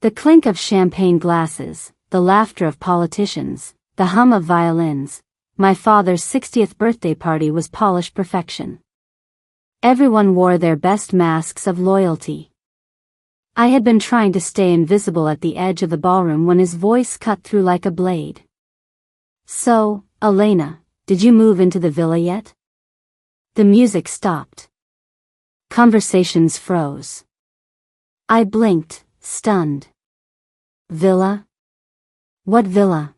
The clink of champagne glasses, the laughter of politicians, the hum of violins. My father's 60th birthday party was polished perfection. Everyone wore their best masks of loyalty. I had been trying to stay invisible at the edge of the ballroom when his voice cut through like a blade. "So, Elena, did you move into the villa yet?" The music stopped. Conversations froze. I blinked, stunned. Villa? What villa?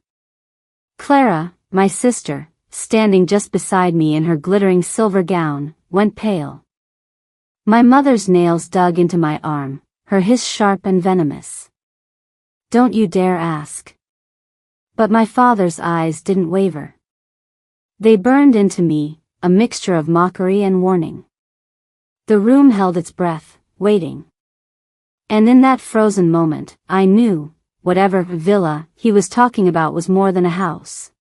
Clara, my sister, standing just beside me in her glittering silver gown, went pale. My mother's nails dug into my arm, her hiss sharp and venomous. "Don't you dare ask." But my father's eyes didn't waver. They burned into me, a mixture of mockery and warning. The room held its breath, waiting. And in that frozen moment, I knew, whatever villa he was talking about was more than a house.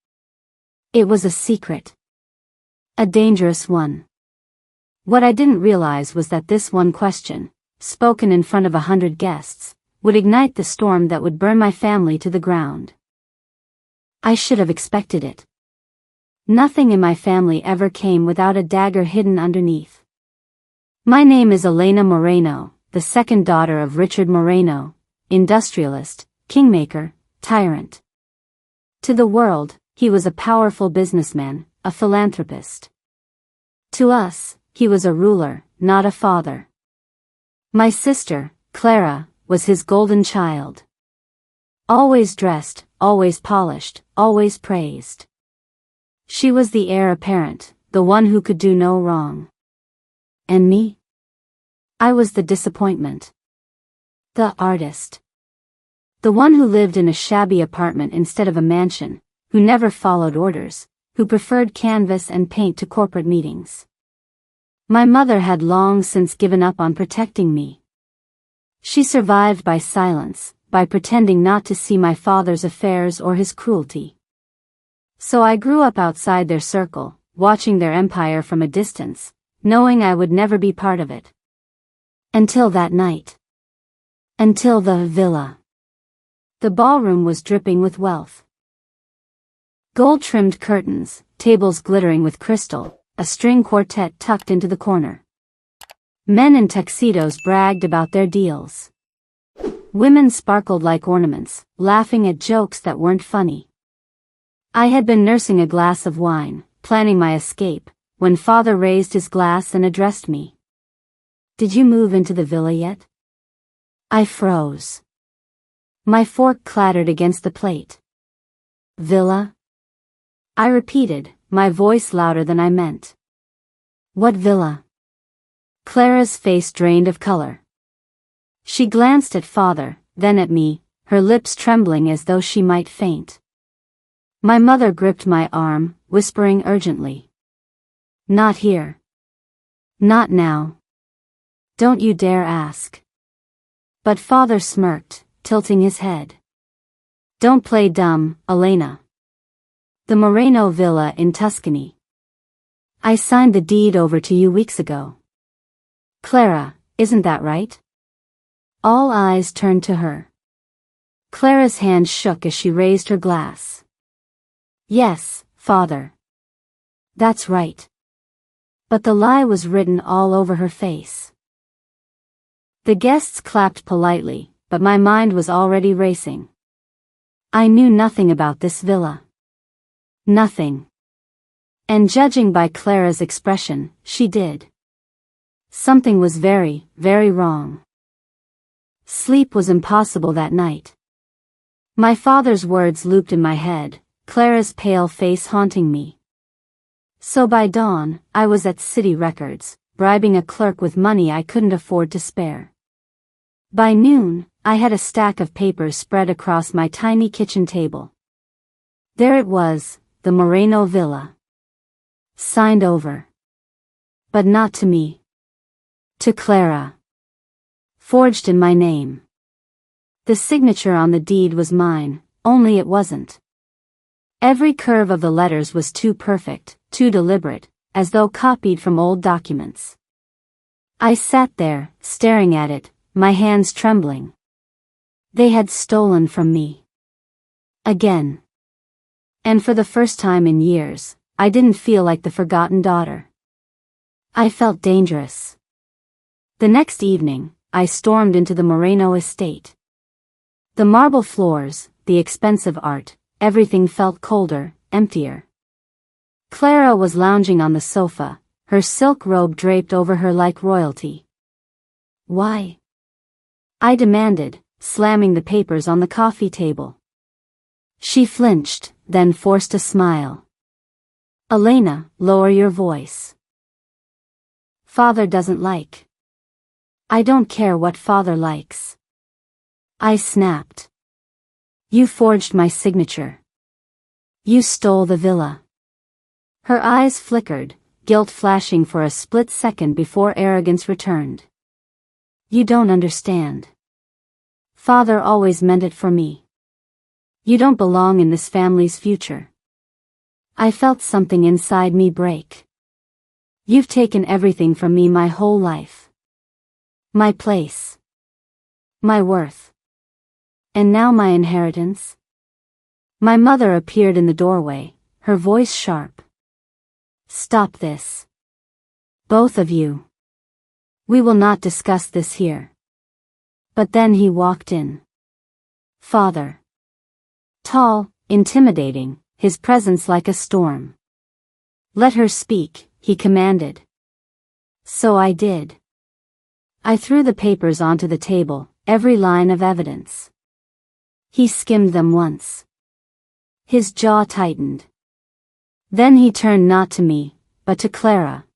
It was a secret. A dangerous one. What I didn't realize was that this one question, spoken in front of 100 guests, would ignite the storm that would burn my family to the ground. I should have expected it. Nothing in my family ever came without a dagger hidden underneath. My name is Elena Moreno, the second daughter of Richard Moreno, industrialist, kingmaker, tyrant. To the world, he was a powerful businessman, a philanthropist. To us, he was a ruler, not a father. My sister, Clara, was his golden child. Always dressed, always polished, always praised. She was the heir apparent, the one who could do no wrong. And me? I was the disappointment. The artist. The one who lived in a shabby apartment instead of a mansion, who never followed orders, who preferred canvas and paint to corporate meetings. My mother had long since given up on protecting me. She survived by silence, by pretending not to see my father's affairs or his cruelty. So I grew up outside their circle, watching their empire from a distance, knowing I would never be part of it. Until that night. Until the villa. The ballroom was dripping with wealth. Gold-trimmed curtains, tables glittering with crystal, a string quartet tucked into the corner. Men in tuxedos bragged about their deals. Women sparkled like ornaments, laughing at jokes that weren't funny. I had been nursing a glass of wine, planning my escape, when father raised his glass and addressed me. "Did you move into the villa yet?" I froze. My fork clattered against the plate. "Villa?" I repeated, my voice louder than I meant. "What villa?" Clara's face drained of color. She glanced at father, then at me, her lips trembling as though she might faint. My mother gripped my arm, whispering urgently. "Not here. Not now. Don't you dare ask." But father smirked, tilting his head. "Don't play dumb, Elena. The Moreno Villa in Tuscany. I signed the deed over to you weeks ago. Clara, isn't that right?" All eyes turned to her. Clara's hand shook as she raised her glass. "Yes, father. That's right." But the lie was written all over her face. The guests clapped politely, but my mind was already racing. I knew nothing about this villa. Nothing. And judging by Clara's expression, she did. Something was very, very wrong. Sleep was impossible that night. My father's words looped in my head, Clara's pale face haunting me. So by dawn, I was at City Records, bribing a clerk with money I couldn't afford to spare. By noon, I had a stack of papers spread across my tiny kitchen table. There it was, the Moreno Villa. Signed over. But not to me. To Clara. Forged in my name. The signature on the deed was mine, only it wasn't. Every curve of the letters was too perfect, too deliberate, as though copied from old documents. I sat there, staring at it, my hands trembling. They had stolen from me. Again. And for the first time in years, I didn't feel like the forgotten daughter. I felt dangerous. The next evening, I stormed into the Moreno estate. The marble floors, the expensive art, everything felt colder, emptier. Clara was lounging on the sofa, her silk robe draped over her like royalty. Why? I demanded, slamming the papers on the coffee table. She flinched, then forced a smile. Elena, lower your voice. Father doesn't like. I don't care what father likes. I snapped. You forged my signature. You stole the villa. Her eyes flickered, guilt flashing for a split second before arrogance returned. You don't understand. Father always meant it for me. You don't belong in this family's future. I felt something inside me break. You've taken everything from me my whole life. My place. My worth. And now my inheritance? My mother appeared in the doorway, her voice sharp. Stop this. Both of you. We will not discuss this here. But then he walked in. Father. Tall, intimidating, his presence like a storm. Let her speak, he commanded. So I did. I threw the papers onto the table, every line of evidence. He skimmed them once. His jaw tightened. Then he turned not to me, but to Clara.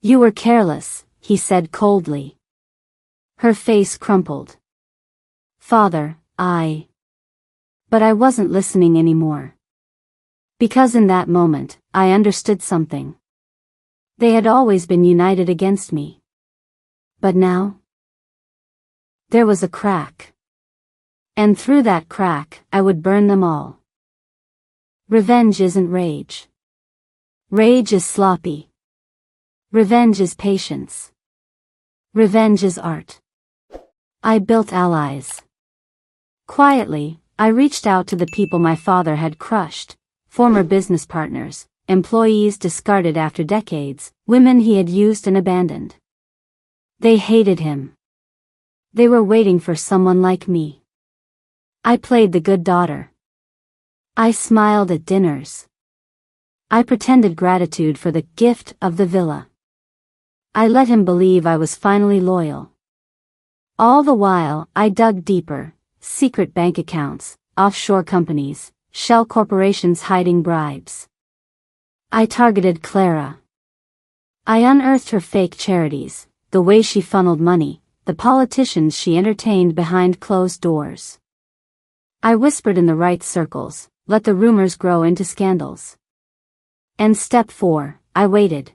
You were careless, he said coldly. Her face crumpled. Father, But I wasn't listening anymore. Because in that moment, I understood something. They had always been united against me. But now? There was a crack. And through that crack, I would burn them all. Revenge isn't rage. Rage is sloppy. Revenge is patience. Revenge is art. I built allies. Quietly, I reached out to the people my father had crushed, former business partners, employees discarded after decades, women he had used and abandoned. They hated him. They were waiting for someone like me. I played the good daughter. I smiled at dinners. I pretended gratitude for the gift of the villa. I let him believe I was finally loyal. All the while, I dug deeper, secret bank accounts, offshore companies, shell corporations hiding bribes. I targeted Clara. I unearthed her fake charities, the way she funneled money, the politicians she entertained behind closed doors. I whispered in the right circles, let the rumors grow into scandals. And step 4, I waited.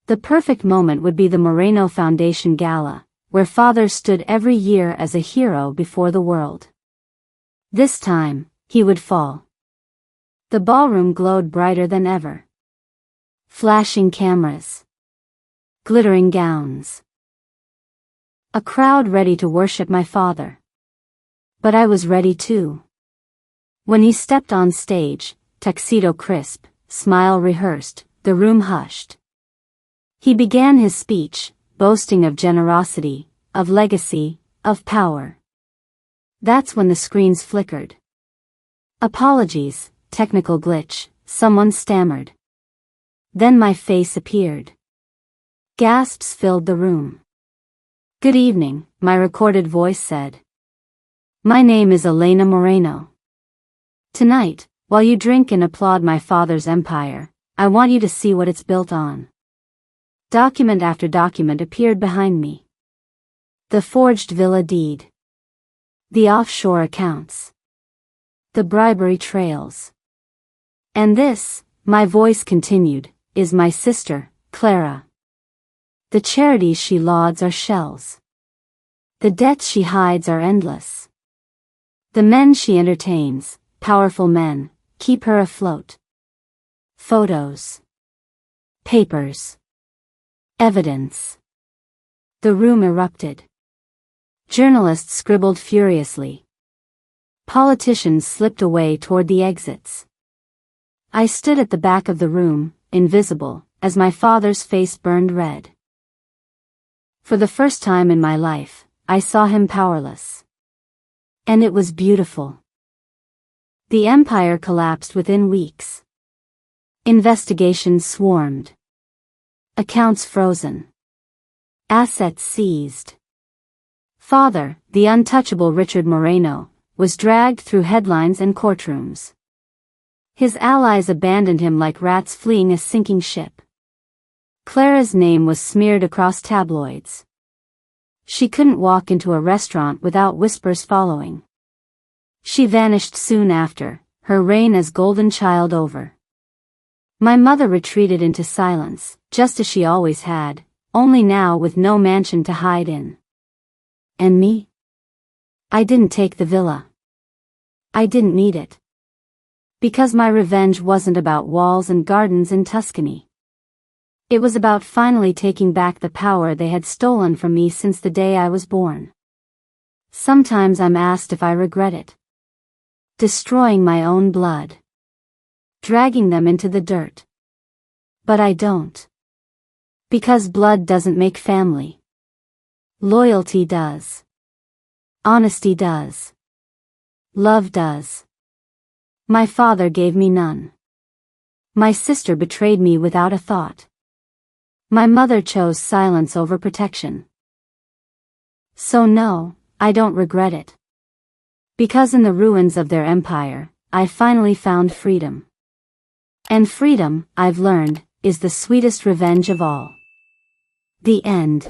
The perfect moment would be the Moreno Foundation Gala, where father stood every year as a hero before the world. This time, he would fall. The ballroom glowed brighter than ever. Flashing cameras. Glittering gowns. A crowd ready to worship my father. But I was ready too. When he stepped on stage, tuxedo crisp, smile rehearsed, the room hushed. He began his speech, boasting of generosity, of legacy, of power. That's when the screens flickered. Apologies, technical glitch, someone stammered. Then my face appeared. Gasps filled the room. Good evening, my recorded voice said. My name is Elena Moreno. Tonight, while you drink and applaud my father's empire, I want you to see what it's built on. Document after document appeared behind me. The forged villa deed. The offshore accounts. The bribery trails. And this, my voice continued, is my sister, Clara. The charities she lauds are shells. The debts she hides are endless. The men she entertains, powerful men, keep her afloat. Photos. Papers. Evidence. The room erupted. Journalists scribbled furiously. Politicians slipped away toward the exits. I stood at the back of the room, invisible, as my father's face burned red. For the first time in my life, I saw him powerless. And it was beautiful. The empire collapsed within weeks. Investigations swarmed. Accounts frozen. Assets seized. Father, the untouchable Richard Moreno, was dragged through headlines and courtrooms. His allies abandoned him like rats fleeing a sinking ship. Clara's name was smeared across tabloids. She couldn't walk into a restaurant without whispers following. She vanished soon after, her reign as golden child over. My mother retreated into silence, just as she always had, only now with no mansion to hide in. And me? I didn't take the villa. I didn't need it. Because my revenge wasn't about walls and gardens in Tuscany. It was about finally taking back the power they had stolen from me since the day I was born. Sometimes I'm asked if I regret it. Destroying my own blood. Dragging them into the dirt. But I don't. Because blood doesn't make family. Loyalty does. Honesty does. Love does. My father gave me none. My sister betrayed me without a thought. My mother chose silence over protection. So no, I don't regret it. Because in the ruins of their empire, I finally found freedom. And freedom, I've learned, is the sweetest revenge of all. The end.